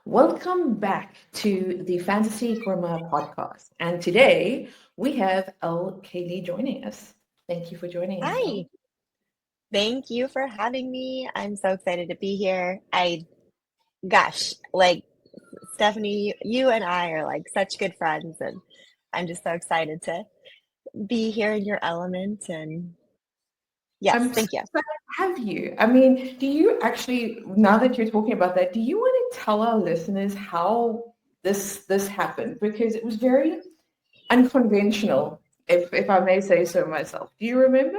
Welcome back to the Fantasy Grimoire podcast. And today we have Elle Kaelee joining us. Thank you for joining us, Elle. Hi, thank you for having me. I'm so excited to be here. Like Stephanie, you and I are like such good friends, and I'm just so excited to be here in your element. And yes, I'm so thank you. glad to have you. I mean, do you actually, now that you're talking about that, do you want to tell our listeners how this happened? Because it was very unconventional, if I may say so myself. Do you remember?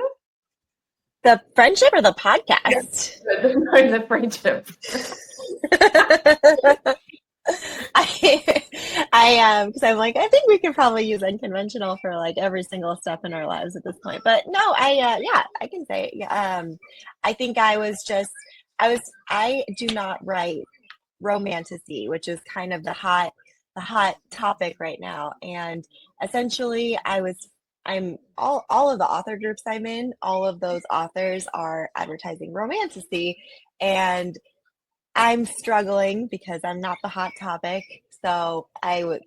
The friendship or the Yeah, podcast? the friendship. I, because I'm like, I think we could probably use unconventional for like every single step in our lives at this point. But no, yeah, I can say, I think I do not write romantasy, which is kind of the hot topic right now. And essentially, I'm all of the author groups I'm in, all of those authors are advertising romantasy, and I'm struggling because I'm not the hot topic. So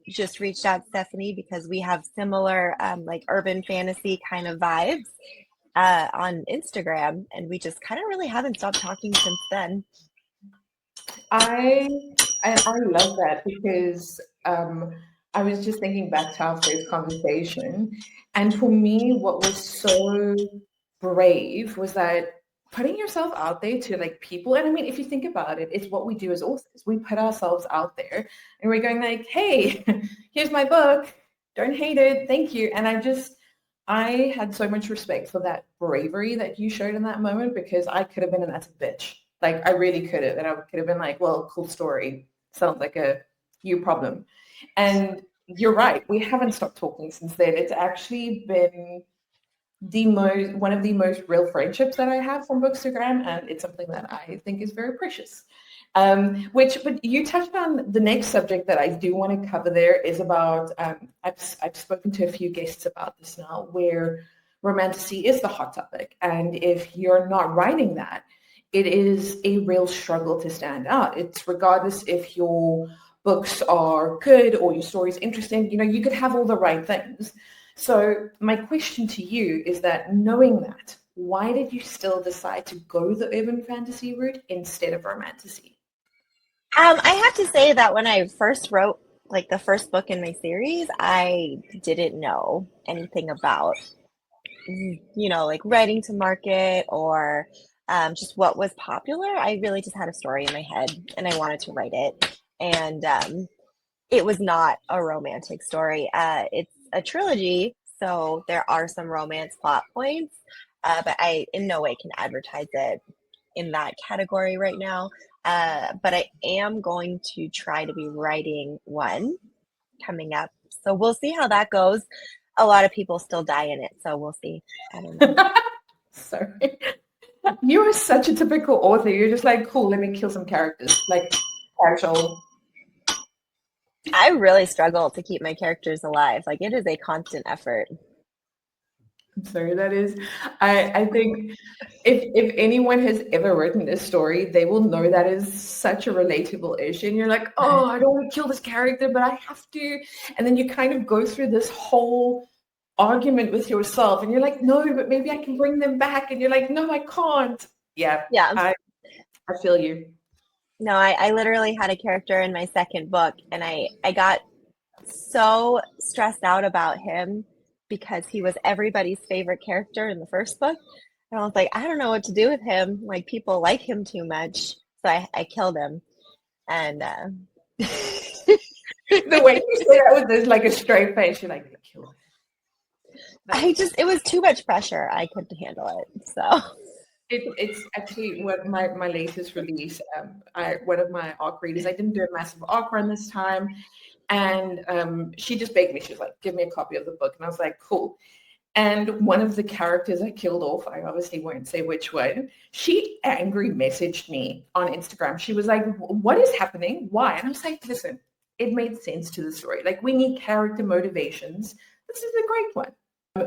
just reached out to Stephanie because we have similar like urban fantasy kind of vibes on Instagram, and we just kind of really haven't stopped talking since then. I I love that because I was just thinking back to our first conversation, and for me, what was so brave was that putting yourself out there to like people. And I mean, if you think about it, it's what we do as authors. We put ourselves out there, and we're going like, "Hey, here's my book. Don't hate it. Thank you." And I had so much respect for that bravery that you showed in that moment because I could have been an utter bitch. Like I really could have, and I could have been like, "Well, cool story. Sounds like a you problem." And you're right. We haven't stopped talking since then. It's actually been the most one of the most real friendships that I have from Bookstagram, and it's something that I think is very precious. But you touched on the next subject that I do want to cover. There is about I've spoken to a few guests about this now, where romantasy is the hot topic, and if you're not writing that, it is a real struggle to stand out. It's regardless if your books are good or your story is interesting. You know, you could have all the right things. So my question to you is that knowing that, why did you still decide to go the urban fantasy route instead of romantasy? I have to say that when I first wrote like the first book in my series, I didn't know anything about, like writing to market or just what was popular. I really just had a story in my head and I wanted to write it. And it was not a romantic story. It's a trilogy, so there are some romance plot points, but I in no way can advertise it in that category right now. But I am going to try to be writing one coming up. So we'll see how that goes. A lot of people still die in it, so we'll see. I don't know. Sorry. You are such a typical author. You're just like, cool, let me kill some characters. Like casual. I really struggle to keep my characters alive. Like it is a constant effort. I'm sorry, that is I think if anyone has ever written this story, they will know that is such a relatable issue. And you're like, oh, I don't want to kill this character, but I have to. And then you kind of go through this whole argument with yourself, and you're like, no, but maybe I can bring them back. And you're like, no, I can't. Yeah, Yeah. I feel you. No, I literally had a character in my second book, and I got so stressed out about him because he was everybody's favorite character in the first book. And I was like, I don't know what to do with him. Like, people like him too much. So I killed him. And The way you say that with this like a straight face, you're like, kill him. it was too much pressure. I couldn't handle it. So, It's actually what my latest release. One of my ARC readers. I didn't do a massive ARC run this time, and she just begged me. She was like, "Give me a copy of the book," and I was like, "Cool." And one of the characters I killed off, I obviously won't say which one. She angry messaged me on Instagram. She was like, "What is happening? Why?" And I was like, "Listen, it made sense to the story. Like we need character motivations. This is a great one."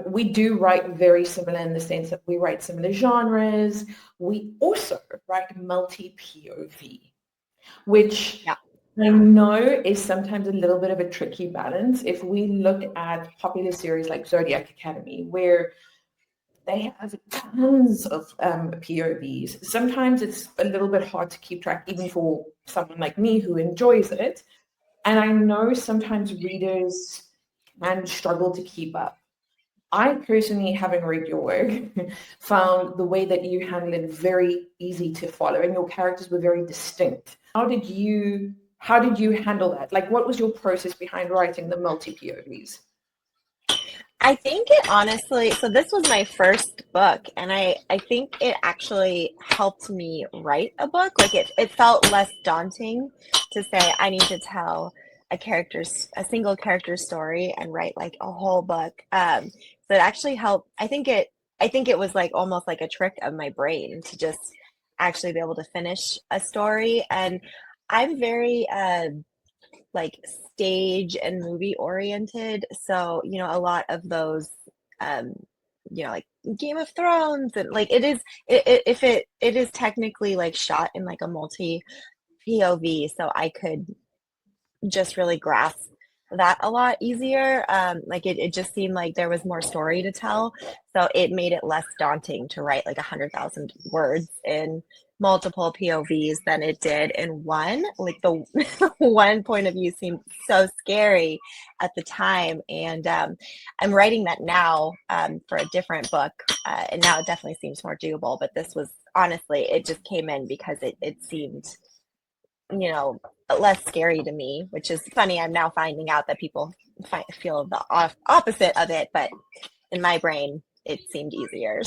We do write very similar in the sense that we write similar genres. We also write multi-POV, which yeah. I know is sometimes a little bit of a tricky balance. If we look at popular series like Zodiac Academy, where they have tons of POVs, sometimes it's a little bit hard to keep track, even for someone like me who enjoys it. And I know sometimes readers can struggle to keep up. I personally, having read your work, found the way that you handle it very easy to follow, and your characters were very distinct. How did you handle that? Like, what was your process behind writing the multi POVs? I think it honestly, so this was my first book, and I think it actually helped me write a book. Like it felt less daunting to say I need to tell a single character story and write like a whole book. So it actually helped. I think it was like almost like a trick of my brain to just actually be able to finish a story. And I'm very like stage and movie oriented. So, a lot of those, um, like Game of Thrones and like if it is technically like shot in like a multi POV, so I could just really grasp that a lot easier. Like it just seemed like there was more story to tell, so it made it less daunting to write like 100,000 words in multiple POVs than it did in one. Like the one point of view seemed so scary at the time, and I'm writing that now for a different book, and now it definitely seems more doable. But this was honestly, it just came in because it seemed you know, less scary to me, which is funny. I'm now finding out that people feel the opposite of it, but in my brain, it seemed easier.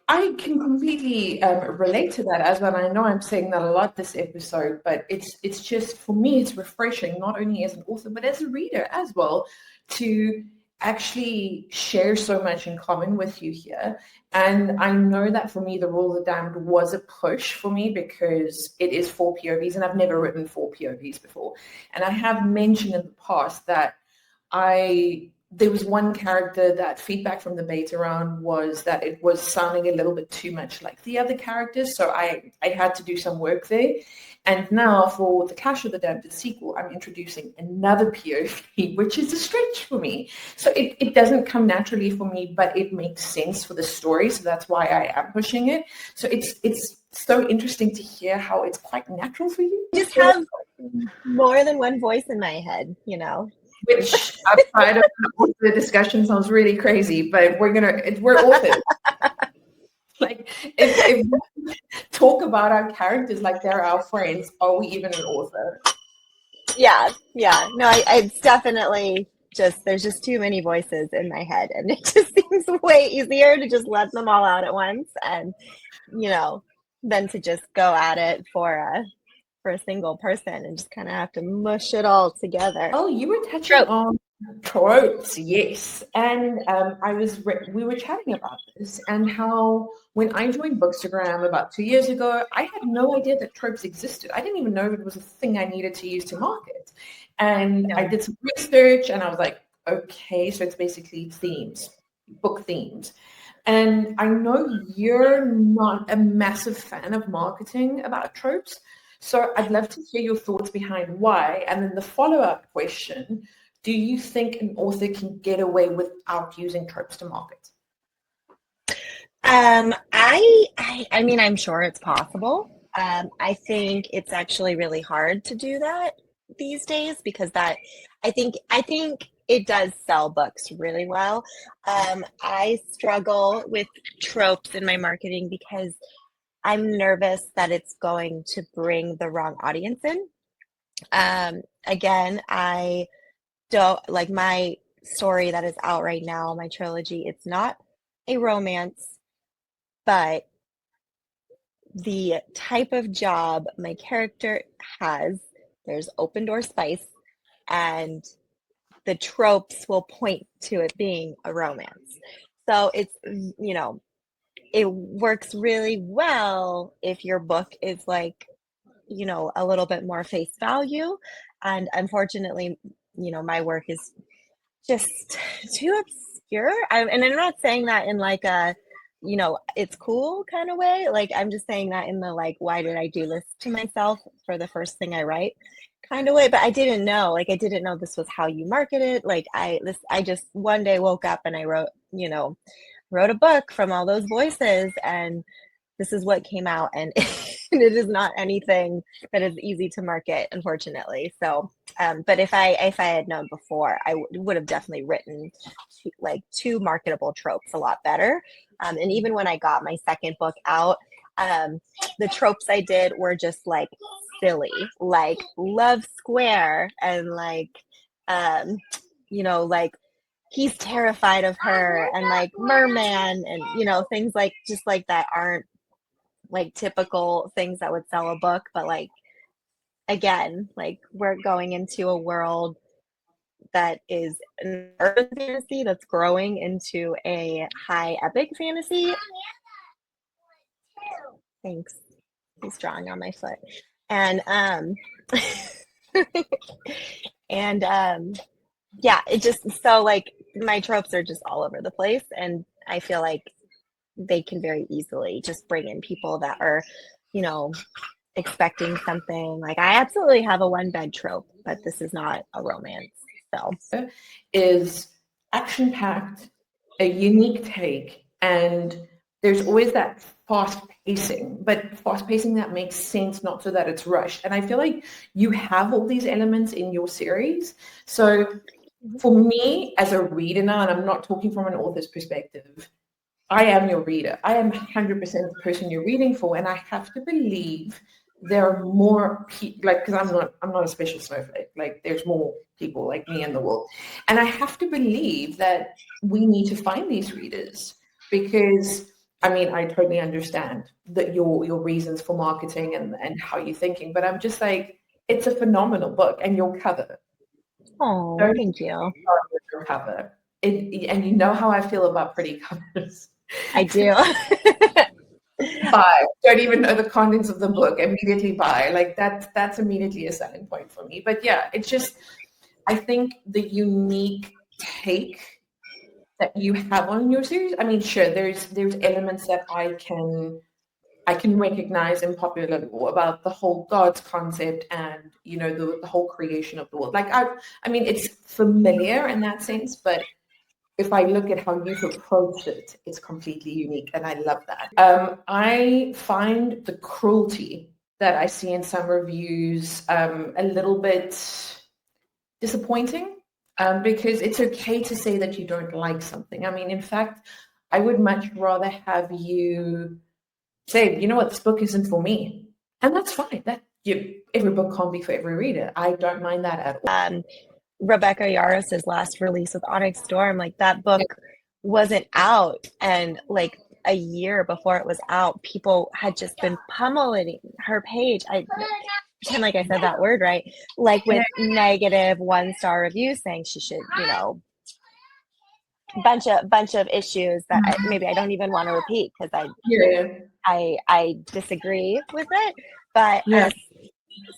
I can completely relate to that as well. I know I'm saying that a lot this episode, but it's just for me, it's refreshing not only as an author but as a reader as well to actually share so much in common with you here. And I know that for me, the Rule of the Damned was a push for me because it is four POVs, and I've never written four POVs before. And I have mentioned in the past that I there was one character that feedback from the beta round was that it was sounding a little bit too much like the other characters, so I had to do some work there. And now for the Clash of the Damned sequel, I'm introducing another POV, which is a stretch for me. So it doesn't come naturally for me, but it makes sense for the story, so that's why I am pushing it. So it's so interesting to hear how it's quite natural for you. I just have more than one voice in my head. Which outside of the discussion sounds really crazy, but we're authors. Like if we talk about our characters like they're our friends, are we even an author? Yeah, yeah. No, it's definitely just there's just too many voices in my head, and it just seems way easier to just let them all out at once, and you know, than to just go at it for a single person and just kind of have to mush it all together. Oh, you were touching Trope. on tropes, yes. And we were chatting about this and how when I joined Bookstagram about 2 years ago, I had no idea that tropes existed. I didn't even know it was a thing I needed to use to market. And I No. did some research and I was like, okay, so it's basically themes, book themes. And I know you're not a massive fan of marketing about tropes. So I'd love to hear your thoughts behind why. And then the follow-up question, do you think an author can get away without using tropes to market? I mean, I'm sure it's possible. I think it's actually really hard to do that these days because I think it does sell books really well. I struggle with tropes in my marketing because I'm nervous that it's going to bring the wrong audience in. Again, I don't like my story that is out right now, my trilogy. It's not a romance, but the type of job my character has, there's open door spice, and the tropes will point to it being a romance. So it works really well if your book is like, a little bit more face value. And unfortunately, my work is just too obscure. And I'm not saying that in like a you know, it's cool kind of way. Like, I'm just saying that in the like, why did I do this to myself for the first thing I write kind of way. But I didn't know, like, I didn't know this was how you market it. Like, I just one day woke up and I wrote, you know, wrote a book from all those voices, and this is what came out, and it is not anything that is easy to market, unfortunately. So but if I had known before, I would have definitely written two marketable tropes a lot better. And even when I got my second book out, the tropes I did were just like silly, like love square, and like you know, like he's terrified of her, and like merman, and you know, things like just like that aren't like typical things that would sell a book. But like, again, like we're going into a world that is an urban fantasy that's growing into a high epic fantasy. Thanks. He's drawing on my foot. And and yeah, it just, so like my tropes are just all over the place, and I feel like they can very easily just bring in people that are, you know, expecting something. Like, I absolutely have a one bed trope, but this is not a romance. So is action packed, a unique take, and there's always that fast pacing, but fast pacing that makes sense, not so that it's rushed. And I feel like you have all these elements in your series. So for me as a reader now, and I'm not talking from an author's perspective, I am your reader. I am 100% the person you're reading for, and I have to believe there are more people, like, because I'm not a special snowflake. Like, there's more people like me in the world, and I have to believe that we need to find these readers, because I mean, I totally understand that your reasons for marketing and how you're thinking, but I'm just like, it's a phenomenal book, and your cover. oh, Don't thank you. start with your cover. And you know how I feel about pretty covers. I do. Buy. Don't even know the contents of the book. Immediately buy. Like, that's immediately a selling point for me. But yeah, it's just, I think the unique take that you have on your series. I mean, sure, there's elements that I can recognize in popular lore about the whole gods concept, and you know, the whole creation of the world. Like, I mean, it's familiar in that sense, but if I look at how you've approached it, it's completely unique, and I love that. I find the cruelty that I see in some reviews a little bit disappointing, because it's okay to say that you don't like something. I mean, in fact, I would much rather have you say, you know what, this book isn't for me, and that's fine. Every book can't be for every reader. I don't mind that at all. Rebecca Yaros's last release with Onyx Storm, like that book wasn't out, and like a year before it was out, people had just been pummeling her page. I pretend like I said that word right, like with negative 1-star reviews saying she should, you know, bunch of issues that maybe I don't even want to repeat, because I disagree with it. But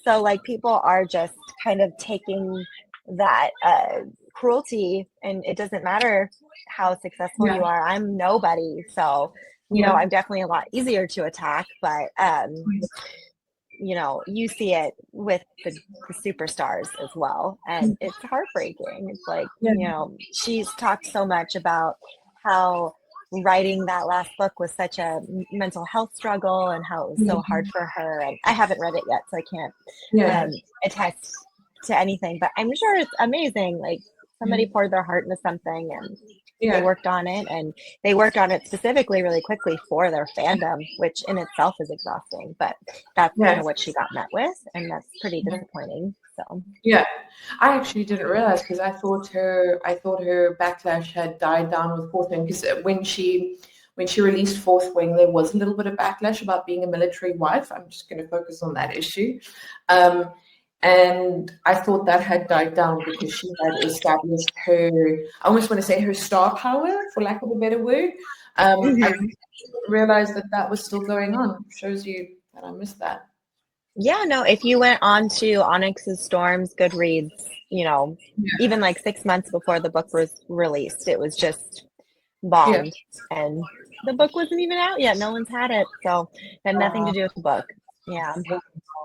so like people are just kind of taking that cruelty, and it doesn't matter how successful you are. I'm nobody, so you know, I'm definitely a lot easier to attack. But you know, you see it with the superstars as well, and it's heartbreaking. It's like, you know, she's talked so much about how writing that last book was such a mental health struggle, and how it was so hard for her. And I haven't read it yet, so I can't attest to anything, but I'm sure it's amazing. Like, somebody poured their heart into something, and they worked on it, and they worked on it specifically really quickly for their fandom, which in itself is exhausting. But that's kind of what she got met with, and that's pretty disappointing. So I actually didn't realize, because I thought her backlash had died down with Fourth Wing, because when she released Fourth Wing, there was a little bit of backlash about being a military wife. I'm just going to focus on that issue. And I thought that had died down, because she had established her, I almost want to say, her star power, for lack of a better word. I didn't realize that was still going on. Shows you that I missed that. Yeah, no, if you went on to Onyx's Storm's Goodreads, you know, even like 6 months before the book was released, it was just bombed. And the book wasn't even out yet. No one's had it, so it had nothing to Uh, do with the book. Yeah.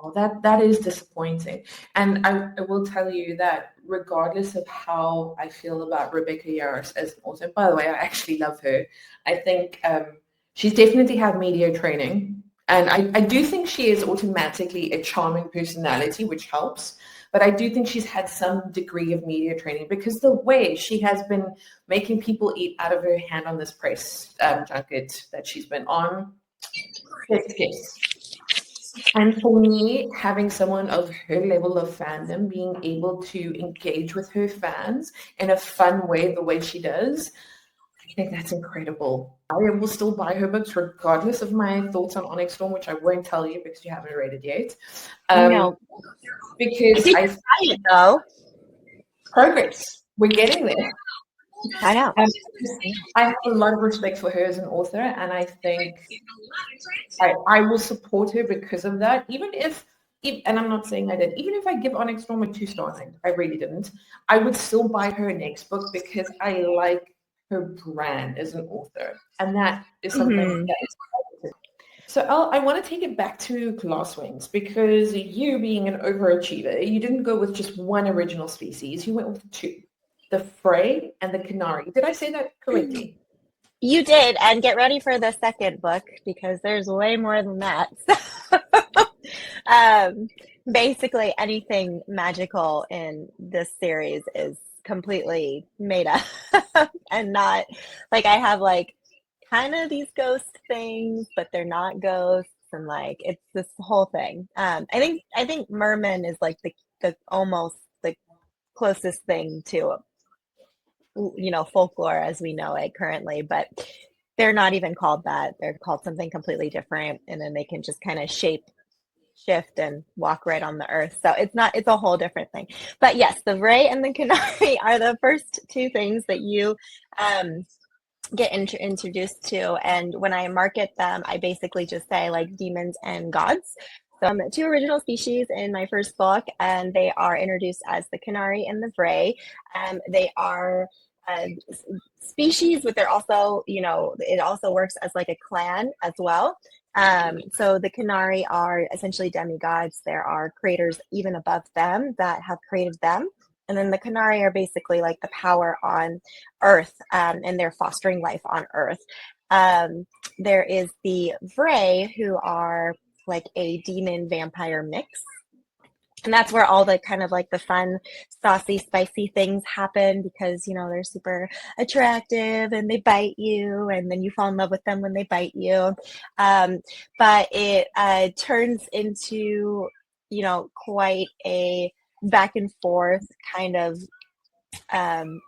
wow, that is disappointing. And I will tell you that regardless of how I feel about Rebecca Yarros as an author, by the way, I actually love her. I think she's definitely had media training. And I do think she is automatically a charming personality, which helps. But I do think she's had some degree of media training because the way she has been making people eat out of her hand on this press junket that she's been on, yes. And for me, having someone of her level of fandom being able to engage with her fans in a fun way, the way she does, I think that's incredible. I will still buy her books regardless of my thoughts on Onyx Storm, which I won't tell you because you haven't read it yet. Um, No, I because did I try it though. progress, we're getting there. I know. Um, I have a lot of respect for her as an author, and I think I will support her because of that. Even if, and I'm not saying I did, even if I give Onyx Storm a 2 star, I really didn't, I would still buy her next book because I like her brand as an author. And that is something Hmm. that is positive. So I want to take it back to Glasswings because you being an overachiever, you didn't go with just one original species, you went with two. The Frey and the Canary. Did I say that correctly? You did, and get ready for the second book because there's way more than that. um, Basically, anything magical in this series is completely made up and not like I have like kind of these ghost things, but they're not ghosts, and like it's this whole thing. I think merman is like the almost the closest thing to folklore as we know it currently, but they're not even called that. They're called something completely different, and then they can just kind of shift and walk right on the earth. So it's a whole different thing. But yes, the Ray and the Canary are the first two things that you um, get introduced to. And when I market them, I basically just say like demons and gods. So two original species in my first book, and they are introduced as the Canary and the Vray. They are uh, species, but they're also, it also works as like a clan as well. So the Canary are essentially demigods. There are creators even above them that have created them. And then the Canary are basically like the power on Earth, and they're fostering life on Earth. There is the Vray, who are like a demon vampire mix. And that's where all the kind of like the fun, saucy, spicy things happen because, they're super attractive and they bite you, and then you fall in love with them when they bite you. But it turns into, quite a back and forth kind of um,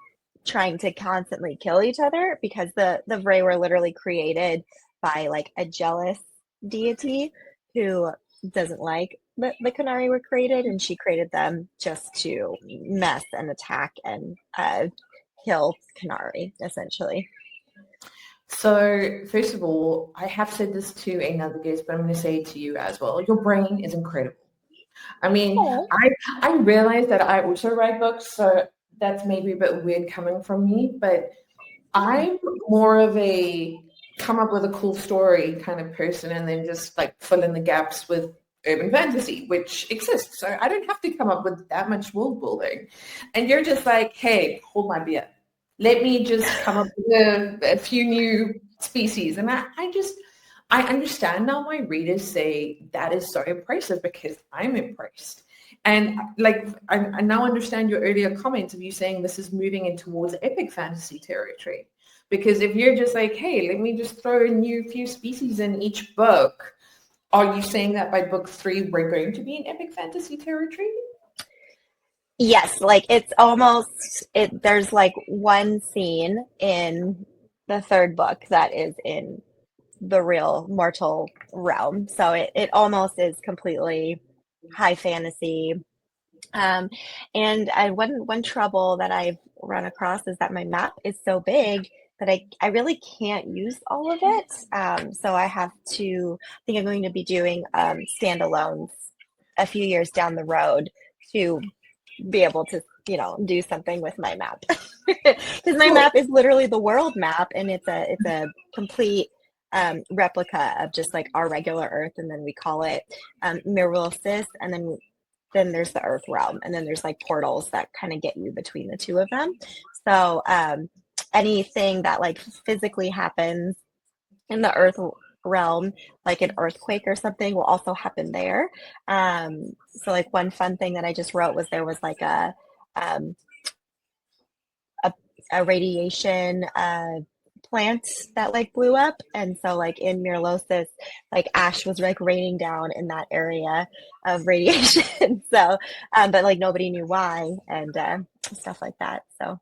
trying to constantly kill each other because the Vray were literally created by like a jealous deity who doesn't like the Canary were created, and she created them just to mess and attack and kill Canary essentially. So, first of all, I have said this to another guest, but I'm going to say it to you as well. Your brain is incredible. I mean, Oh. I realize that I also write books, so that's maybe a bit weird coming from me, but I'm more of a come up with a cool story kind of person and then just like fill in the gaps with urban fantasy, which exists. So I don't have to come up with that much world building. And you're just like, hey, hold my beer. Let me just come up with a few new species. And I understand now why readers say that is so impressive because I'm impressed. And like I now understand your earlier comment of you saying this is moving in towards epic fantasy territory. Because if you're just like, hey, let me just throw a new few species in each book, are you saying that by book 3 we're going to be in epic fantasy territory? Yes, like it's almost it. There's like one scene in the third book that is in the real mortal realm. So it almost is completely high fantasy. Um, and one trouble that I've run across is that my map is so big that I really can't use all of it. So I have to, I think I'm going to be doing standalones a few years down the road to be able to, do something with my map. Because my Cool. map is literally the world map, and it's a complete replica of just like our regular Earth, and then we call it Mirrorless, and then there's the Earth realm, and then there's like portals that kind of get you between the two of them. So anything that like physically happens in the Earth realm, like an earthquake or something, will also happen there. So like one fun thing that I just wrote was there was like um, a, a radiation plant that like blew up, and so like in Mirlosis, like ash was like raining down in that area of radiation. So but like nobody knew why, and stuff like that. So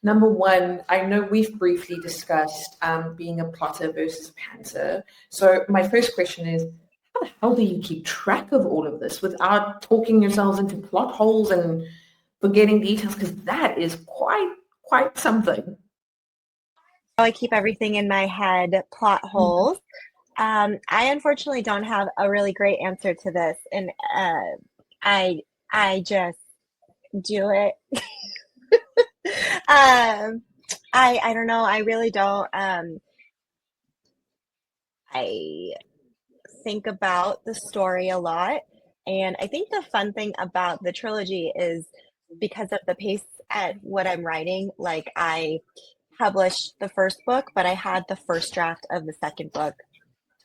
Number one, I know we've briefly discussed being a plotter versus pantser. So my first question is, how the hell do you keep track of all of this without talking yourselves into plot holes and forgetting details? Because that is quite something. I keep everything in my head, plot holes. I unfortunately don't have a really great answer to this, and I I just do it. I don't know. I really don't. I think about the story a lot, and I think the fun thing about the trilogy is because of the pace at what I'm writing. Like I published the first book, but I had the first draft of the second book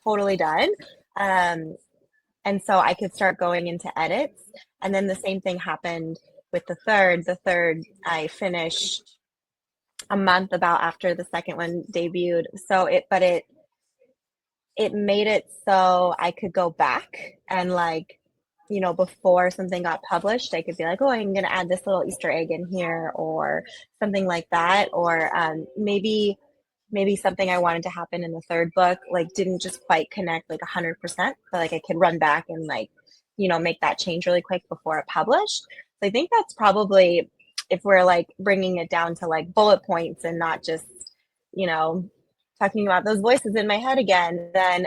totally done. Um, and so I could start going into edits. And then the same thing happened with the third. The third I finished a month about after the second one debuted. So it made it so I could go back and like, before something got published, I could be like, oh, I'm going to add this little Easter egg in here or something like that. Or maybe something I wanted to happen in the third book, like didn't just quite connect like 100%, but like I could run back and like, make that change really quick before it published. So I think that's probably, if we're like bringing it down to like bullet points and not just, you know, talking about those voices in my head again, then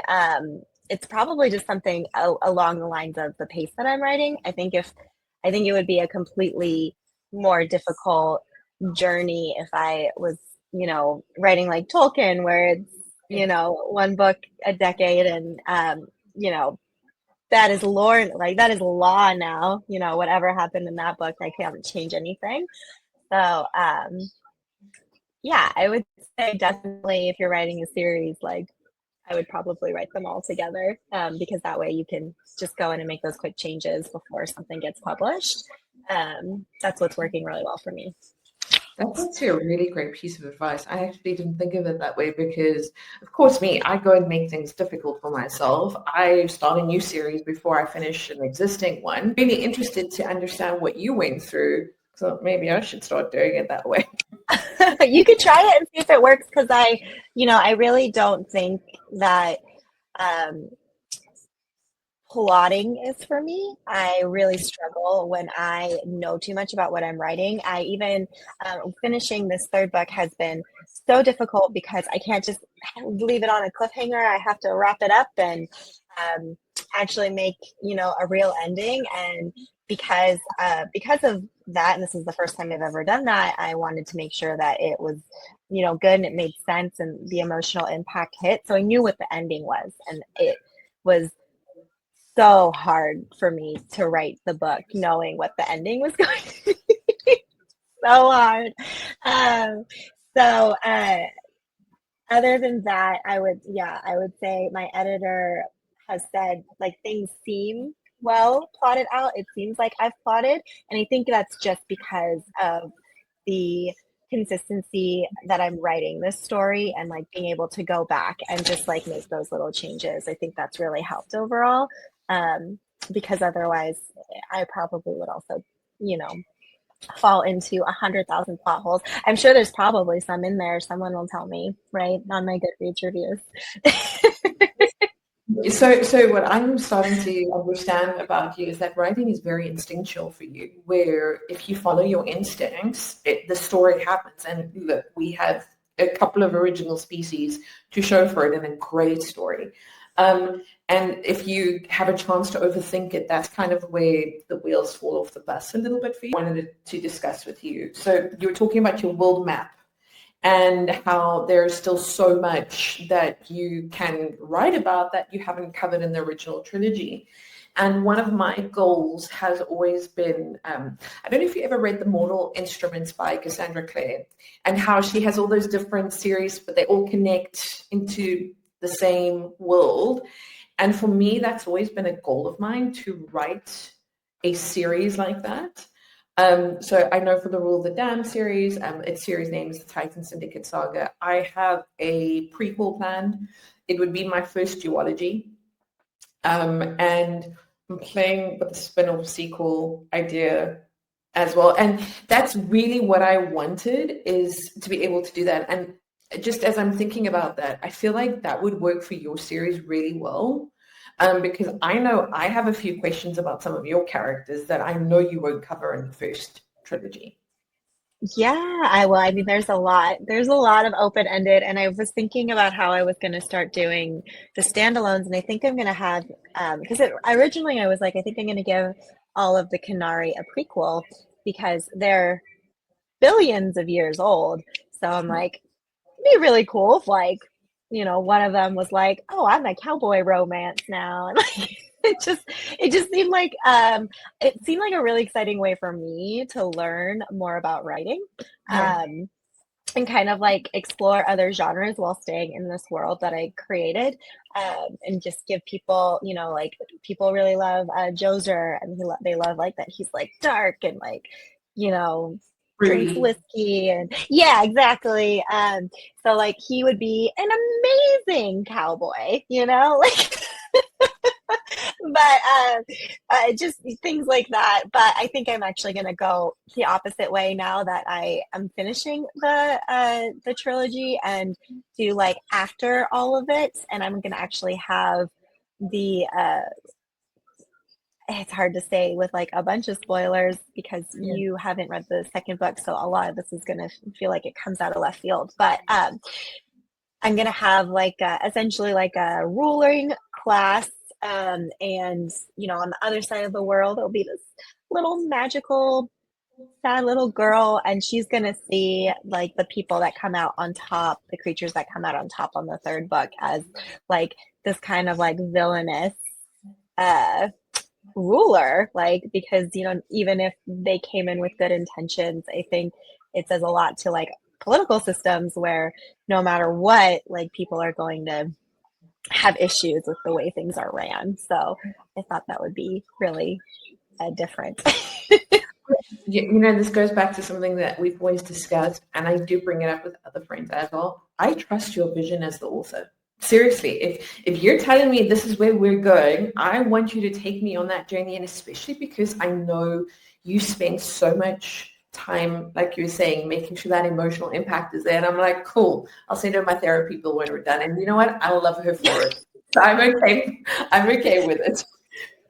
it's probably just something along the lines of the pace that I'm writing. I think it would be a completely more difficult journey if I was, writing like Tolkien, where it's, one book a decade, and that is lore, like that is law now. Whatever happened in that book, I can't change anything. So yeah, I would say definitely if you're writing a series, like I would probably write them all together, because that way you can just go in and make those quick changes before something gets published. That's what's working really well for me. That's actually a really great piece of advice. I actually didn't think of it that way because, of course, I go and make things difficult for myself. I start a new series before I finish an existing one. Really interested to understand what you went through. So maybe I should start doing it that way. You could try it and see if it works, because I really don't think that um, plotting is for me. I really struggle when I know too much about what I'm writing. I even finishing this third book has been so difficult because I can't just leave it on a cliffhanger. I have to wrap it up and actually make a real ending. And because of that, and this is the first time I've ever done that, I wanted to make sure that it was good and it made sense and the emotional impact hit. So I knew what the ending was, and it was so hard for me to write the book knowing what the ending was going to be. So hard. Um, so other than that, I would say my editor has said like things seem well plotted out. It seems like I've plotted, and I think that's just because of the consistency that I'm writing this story and like being able to go back and just like make those little changes. I think that's really helped overall. Because otherwise I probably would also, fall into 100,000 plot holes. I'm sure there's probably some in there. Someone will tell me, right, on my Goodreads reviews. So what I'm starting to understand about you is that writing is very instinctual for you, where if you follow your instincts, the story happens. And look, we have a couple of original species to show for it in a great story. And if you have a chance to overthink it, that's kind of where the wheels fall off the bus a little bit for you. I wanted to discuss with you. So you were talking about your world map. and how there's still so much that you can write about that you haven't covered in the original trilogy. And one of my goals has always been, I don't know if you ever read The Mortal Instruments by Cassandra Clare, and how she has all those different series, but they all connect into the same world. And for me, that's always been a goal of mine, to write a series like that. So I know for the Rule of the Dam series, its series name is the Titan Syndicate Saga. I have a prequel planned. It would be my first duology. And I'm playing with the spin-off sequel idea as well. And that's really what I wanted, is to be able to do that. And just as I'm thinking about that, I feel like that would work for your series really well. Because I know I have a few questions about some of your characters that I know you won't cover in the first trilogy. Yeah, I mean, there's a lot. There's a lot of open-ended, and I was thinking about how I was going to start doing the standalones, and I think I'm going to have because originally I was like, I think I'm going to give all of the Canary a prequel because they're billions of years old. So I'm like, it'd be really cool if like, one of them was like, oh, I'm a cowboy romance now. And like it it just seemed like it seemed like a really exciting way for me to learn more about writing. Yeah, And kind of like explore other genres while staying in this world that I created, and just give people, like people really love Joser, and they love like that he's like dark and like, you know, drinks really. whiskey and yeah, exactly. So like he would be an amazing cowboy, like but just things like that. But I think I'm actually going to go the opposite way now that I am finishing the trilogy, and do like after all of it, and I'm going to actually have the it's hard to say with like a bunch of spoilers because Yeah. you haven't read the second book, so a lot of this is going to feel like it comes out of left field. But I'm gonna have like essentially like a ruling class, and on the other side of the world, it'll be this little magical, sad little girl, and she's gonna see like the people that come out on top, the creatures that come out on top on the third book, as like this kind of like villainous uh ruler, like because even if they came in with good intentions, I think it says a lot to like political systems where no matter what, like people are going to have issues with the way things are ran. So I thought that would be really different. This goes back to something that we've always discussed, and I do bring it up with other friends as well. I trust your vision as the author. Seriously, if you're telling me this is where we're going, I want you to take me on that journey, and especially because I know you spend so much time, like you were saying, making sure that emotional impact is there. And I'm like, cool, I'll send her my therapy bill when we're done. And you know what? I'll love her for it. So I'm okay. I'm okay with it.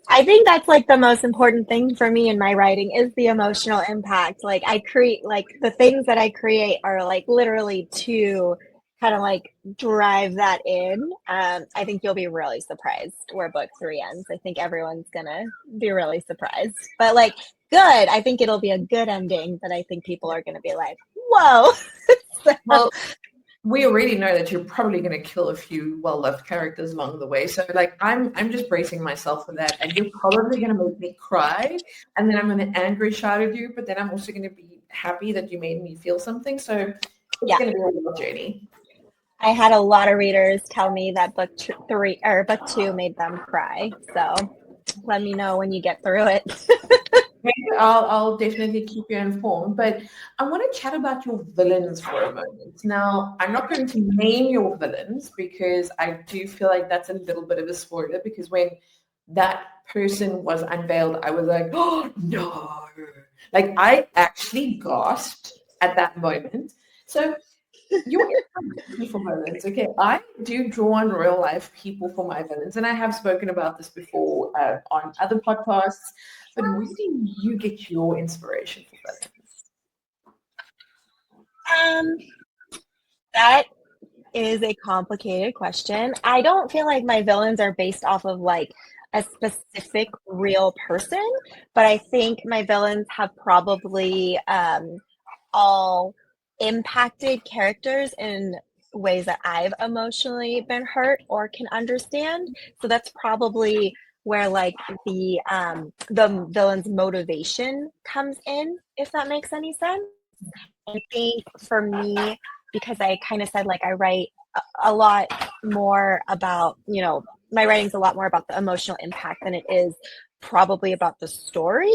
I think that's like the most important thing for me in my writing is the emotional impact. Like I create like the things that I create are like literally to kind of like drive that in. I think you'll be really surprised where book three ends. I think everyone's gonna be really surprised, but like good. I think it'll be a good ending, but I think people are gonna be like, whoa. So, Well, we already know that you're probably going to kill a few well-loved characters along the way. So like I'm just bracing myself for that. And you're probably going to make me cry. And then I'm going to angry shout at you. But then I'm also going to be happy that you made me feel something. So it's yeah. going to be a little journey. I had a lot of readers tell me that book 3 or book 2 made them cry. So let me know when you get through it. I'll definitely keep you informed, but I want to chat about your villains for a moment. Now, I'm not going to name your villains because I do feel like that's a little bit of a spoiler, because when that person was unveiled, I was like, oh no. Like I actually gasped at that moment. So your inspiration for villains. Okay, I do draw on real life people for my villains, and I have spoken about this before on other podcasts. But where do you get your inspiration for villains? Um, that is a complicated question. I don't feel like my villains are based off of like a specific real person, but I think my villains have probably all impacted characters in ways that I've emotionally been hurt or can understand. So that's probably where like the villain's motivation comes in, if that makes any sense. I think for me, because I kind of said like I write a lot more about, my writing's a lot more about the emotional impact than it is probably about the story,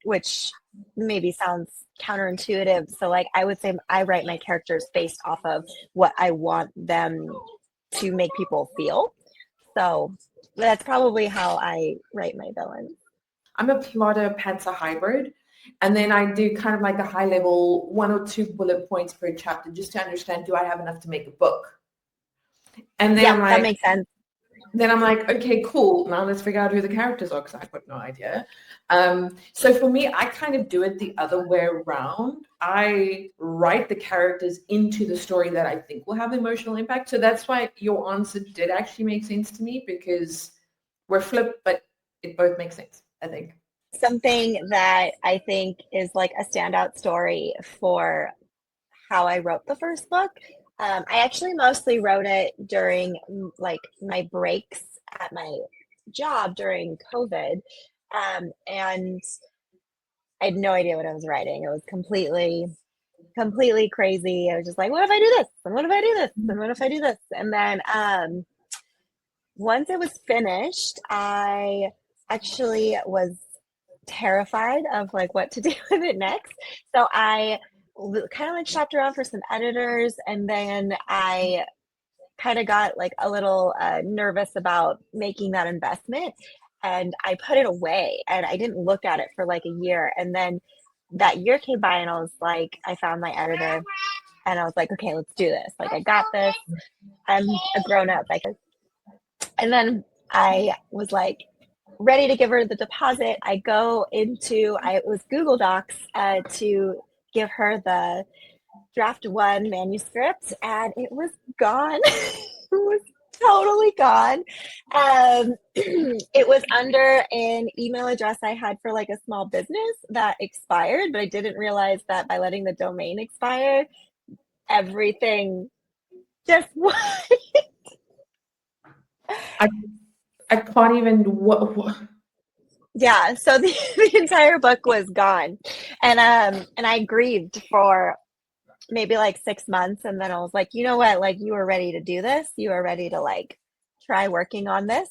which maybe sounds counterintuitive. So like I would say I write my characters based off of what I want them to make people feel. So that's probably how I write my villains. I'm a plotter pantser hybrid. And then I do kind of like a high level 1 or 2 bullet points per chapter just to understand, do I have enough to make a book? And then Yep, that makes sense. I'm like, okay, cool. Now let's figure out who the characters are because I've got no idea. So for me, I kind of do it the other way around. I write the characters into the story that I think will have emotional impact. So that's why your answer did actually make sense to me, because we're flipped, but it both makes sense, I think. Something that I think is like a standout story for how I wrote the first book. I actually mostly wrote it during like my breaks at my job during COVID. And I had no idea what I was writing. It was completely crazy. I was just like, what if I do this? And what if I do this? And what if I do this? And then once it was finished, I actually was terrified of like what to do with it next. So I kind of like shopped around for some editors, and then I kind of got like a little nervous about making that investment, and I put it away and I didn't look at it for like a year. And then that year came by and I was like, I found my editor and I was like, okay, let's do this. Like I got this. I'm a grown up. Like, and then I was like, ready to give her the deposit. I go into, I it was Google Docs to give her the draft one manuscript, and it was gone. It was totally gone. It was under an email address I had for like a small business that expired, but I didn't realize that by letting the domain expire, everything just I, I can't even, what. yeah, so the entire book was gone. And I grieved for maybe like 6 months, and then I was like, you know what, like you are ready to do this, you are ready to like try working on this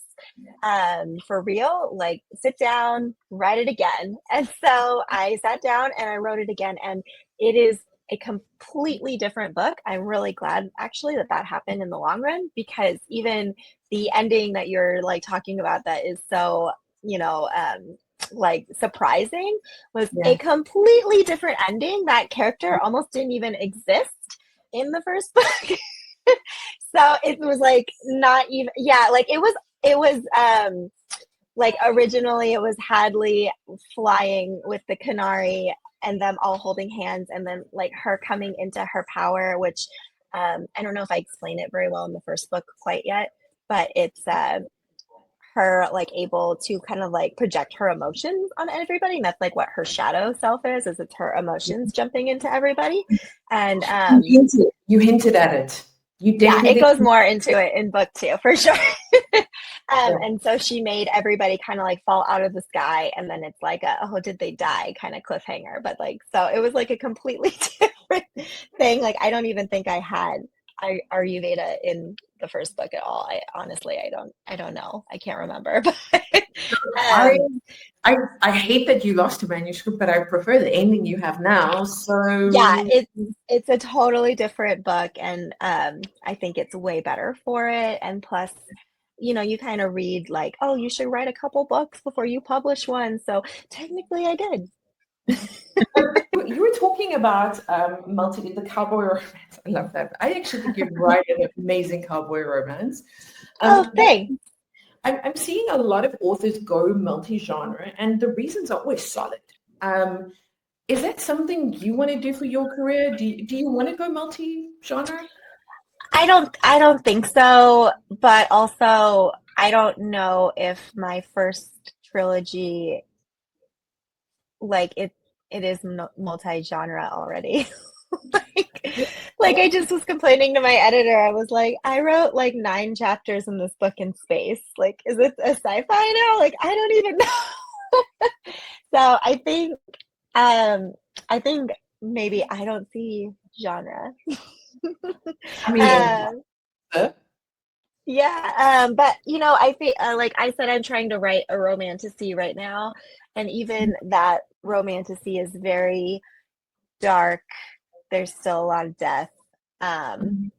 for real, like sit down, write it again. And so I sat down and I wrote it again, and it is a completely different book. I'm really glad actually that that happened in the long run, because even the ending that you're like talking about that is so, you know, like surprising, was a Yeah. completely different ending. That character almost didn't even exist in the first book. So it was like not even, yeah, like it was like originally it was Hadley flying with the Canary and them all holding hands, and then like her coming into her power, which I don't know if I explained it very well in the first book quite yet, but it's her like able to kind of like project her emotions on everybody, and that's like what her shadow self is it's her emotions jumping into everybody. And You hinted at it. You yeah, it definitely. goes more into it in book 2 for sure. Yeah. And so she made everybody kind of like fall out of the sky, and then it's like a, oh, did they die kind of cliffhanger. But like, so it was like a completely different thing. Like I don't even think I had Ayurveda in the first book at all. I honestly, I don't know, I can't remember. But I, um I hate that you lost a manuscript, but I prefer the ending you have now. yeah, So it's a totally different book, and I think it's way better for it. And plus, you kind of read like, oh, you should write a couple books before you publish one. So technically, I did. you were talking about the cowboy romance. I love that. I actually think you write an amazing cowboy romance. Oh, But thanks. I'm seeing a lot of authors go multi-genre, and the reasons are always solid. Is that something you want to do for your career? Do you want to go multi-genre? I don't think so, but also I don't know if my first trilogy, like it is multi-genre already. like, like I just was complaining to my editor. I was like, I wrote like 9 chapters in this book in space. Like, is it a sci-fi now? Like, I don't even know. So um I think maybe I don't see genre. I mean, Um, yeah, but I think, like I said, I'm trying to write a romantasy right now, and even that romantasy is very dark. There's still a lot of death, um,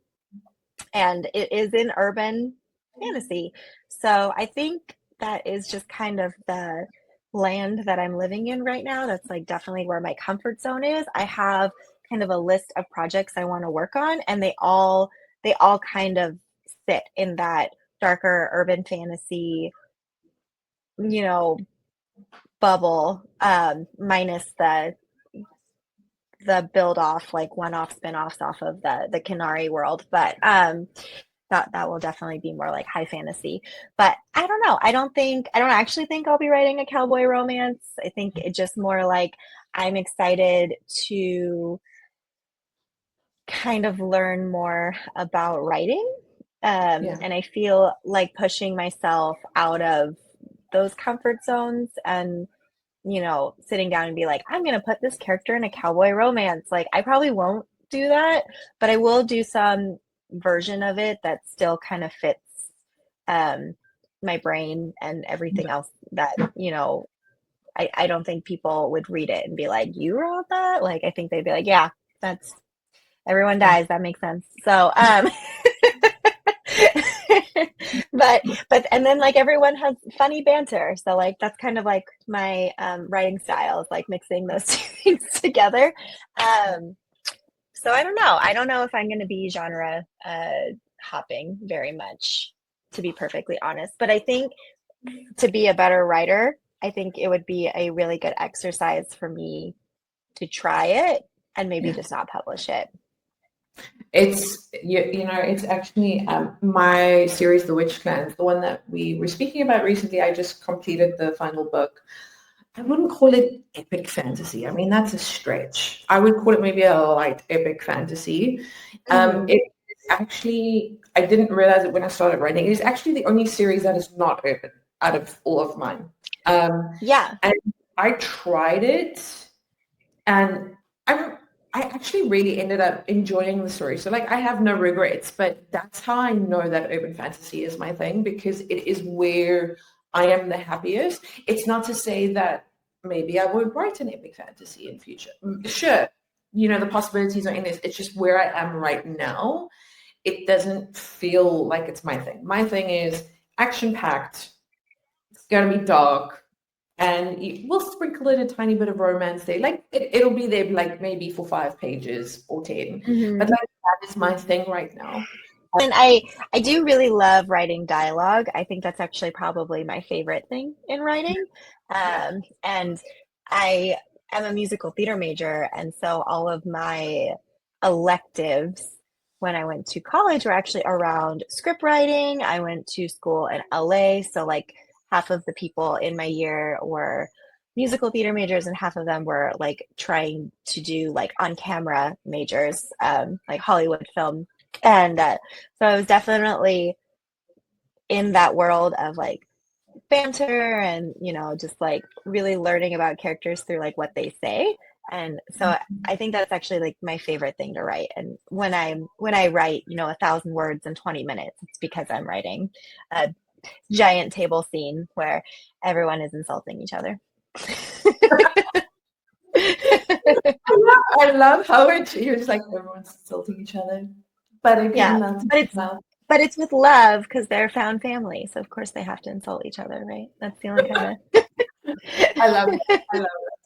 and it is in urban fantasy. So I think that is just kind of the land that I'm living in right now. That's like definitely where my comfort zone is. I have kind of a list of projects I want to work on, and they all kind of sit in that darker urban fantasy, you know, bubble, minus the build off, like one-off spin-offs off of the Canary world. But that will definitely be more like high fantasy. But I don't know. I don't actually think I'll be writing a cowboy romance. I think it just more like I'm excited to kind of learn more about writing. yeah. And I feel like pushing myself out of those comfort zones and sitting down and be like, I'm going to put this character in a cowboy romance. Like, I probably won't do that, but I will do some version of it that still kind of fits um, my brain and everything else that, I don't think people would read it and be like, you wrote that? Like, I think they'd be like, yeah, that's everyone Yeah. dies. That makes sense. So, but and then like everyone has funny banter, so like that's kind of like my writing style is like mixing those two things together. um so I don't know if I'm going to be genre hopping very much, to be perfectly honest, but I think to be a better writer, I think it would be a really good exercise for me to try it and maybe Yeah. just not publish it. It's actually my series, The Witch Clans, the one that we were speaking about recently. I just completed the final book. I wouldn't call it epic fantasy. I mean, that's a stretch. I would call it maybe a light epic fantasy. Hmm. It's actually, I didn't realize it when I started writing. It is actually the only series that is not open out of all of mine. Yeah. And I tried it, and I'm I actually really ended up enjoying the story. So like I have no regrets, but that's how I know that urban fantasy is my thing, because it is where I am the happiest. It's not to say that maybe I won't write an epic fantasy in future. Sure, the possibilities are endless. It's just where I am right now. It doesn't feel like it's my thing. My thing is action packed. It's gonna be dark, and we'll sprinkle in a tiny bit of romance there. Like it'll be there, like maybe for 5 pages or 10. But Hmm. like that is my thing right now. And I do really love writing dialogue. I think that's actually probably my favorite thing in writing. And I am a musical theater major, and so all of my electives when I went to college were actually around script writing. I went to school in LA, so like half of the people in my year were musical theater majors and half of them were like trying to do like on camera majors, like Hollywood film. And so I was definitely in that world of like banter and, just like really learning about characters through like what they say. And so I think that's actually like my favorite thing to write. And when I write, 1,000 words in 20 minutes, it's because I'm writing a giant table scene where everyone is insulting each other. I love how you're just like everyone's insulting each other. But again, Yeah, that's but it's love. but it's with love because they're found family. So of course they have to insult each other, right? That's the only kind of. I love it. I love it.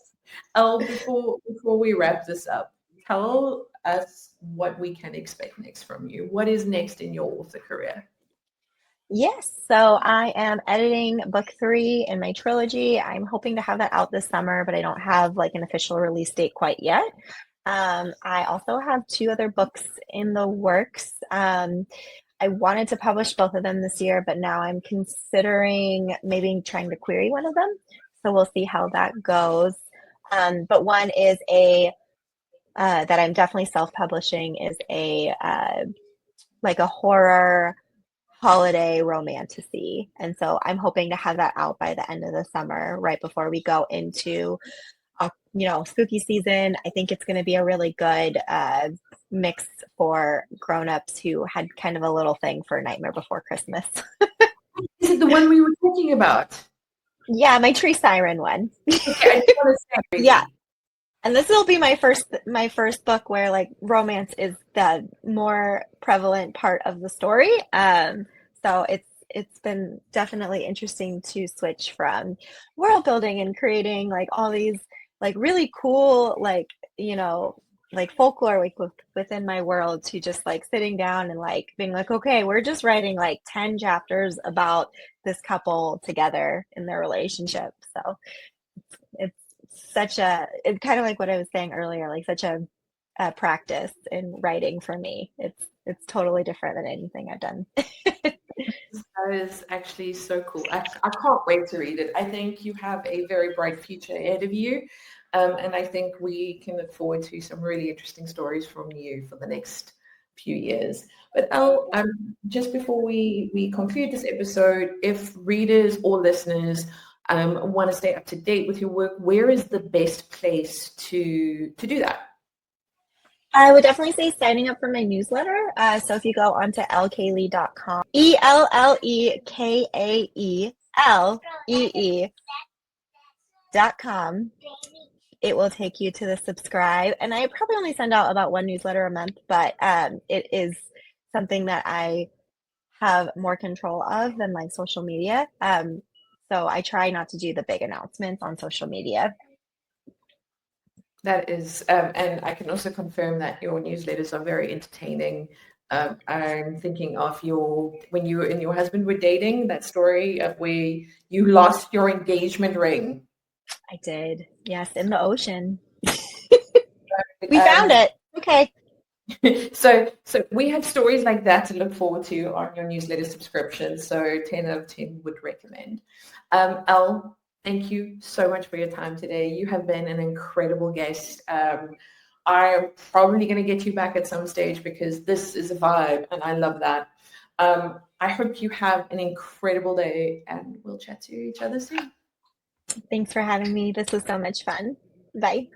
Oh, before we wrap this up, tell us what we can expect next from you. What is next in your author career? Yes, so I am editing book 3 in my trilogy. I'm hoping to have that out this summer, but I don't have like an official release date quite yet. I also have 2 other books in the works. I wanted to publish both of them this year, but now I'm considering maybe trying to query one of them. So we'll see how that goes. But one is a that I'm definitely self-publishing is a like a horror holiday romantasy. And so I'm hoping to have that out by the end of the summer, right before we go into spooky season. I think it's going to be a really good mix for grown-ups who had kind of a little thing for Nightmare Before Christmas. Is it the one we were talking about? Yeah, my tree siren one. Okay, I just want to say. Yeah. And this will be my first book where like romance is the more prevalent part of the story. So it's been definitely interesting to switch from world building and creating like all these like really cool like folklore like within my world to just like sitting down and like being like, okay, we're just writing like 10 chapters about this couple together in their relationship. So it's it's kind of like what I was saying earlier, like such a practice in writing for me. It's totally different than anything I've done. That is actually so cool. I can't wait to read it. I think you have a very bright future ahead of you. And I think we can look forward to some really interesting stories from you for the next few years. But Elle, just before we conclude this episode, if readers or listeners want to stay up to date with your work, where is the best place to do that? I would definitely say signing up for my newsletter. So if you go onto ellkaelee.com, ELLEKAELEE.com, it will take you to the subscribe. And I probably only send out about one newsletter a month, but it is something that I have more control of than like social media. So I try not to do the big announcements on social media. That is, and I can also confirm that your newsletters are very entertaining. I'm thinking of when you and your husband were dating, that story of where you lost your engagement ring. I did. Yes, in the ocean. We found it. Okay. So we have stories like that to look forward to on your newsletter subscription. So 10 out of 10 would recommend. Elle, thank you so much for your time today. You have been an incredible guest. I'm probably going to get you back at some stage because this is a vibe and I love that. I hope you have an incredible day and we'll chat to each other soon. Thanks for having me. This was so much fun. Bye.